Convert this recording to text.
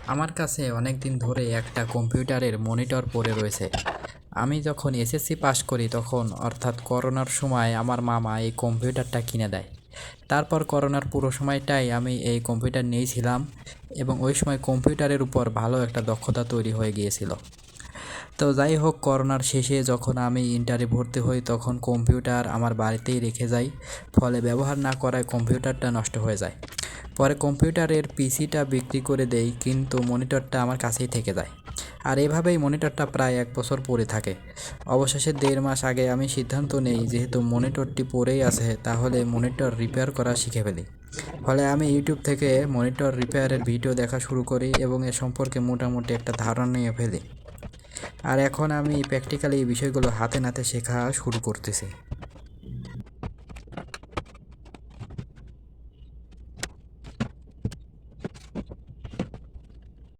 আমার কাছে অনেক দিন ধরে একটা কম্পিউটারের মনিটর পড়ে রয়েছে। আমি যখন এসএসসি পাস করি তখন অর্থাৎ করোনার সময় আমার মামা এই কম্পিউটারটা কিনে দেয়। তারপর করোনার পুরো সময়টাই আমি এই কম্পিউটার নিয়েছিলাম এবং ওই সময় কম্পিউটারের উপর ভালো একটা দক্ষতা তৈরি হয়ে গিয়েছিল। তো যাই হোক, করোনার শেষে যখন আমি ইন্টারে ভর্তি হই তখন কম্পিউটার আমার বাড়িতেই রেখে যাই, ফলে ব্যবহার না করায় কম্পিউটারটা নষ্ট হয়ে যায়। পরে কম্পিউটারের পিসিটা বিক্রি করে দেই, কিন্তু মনিটরটা আমার কাছেই থেকে যায়। আর এভাবেই মনিটরটা প্রায় 1 বছর পড়ে থাকে। অবশেষে 1.5 মাস আগে আমি সিদ্ধান্ত নেই, যেহেতু মনিটরটি পড়েই আছে তাহলে মনিটর রিপেয়ার করা শিখে ফেলি। ফলে আমি ইউটিউব থেকে মনিটর রিপেয়ারের ভিডিও দেখা শুরু করি এবং এ সম্পর্কে মোটামুটি একটা ধারণা নিয়ে ফেলি। আর এখন আমি প্র্যাকটিক্যালি এই বিষয়গুলো হাতে নাতে শেখা শুরু করতেছি।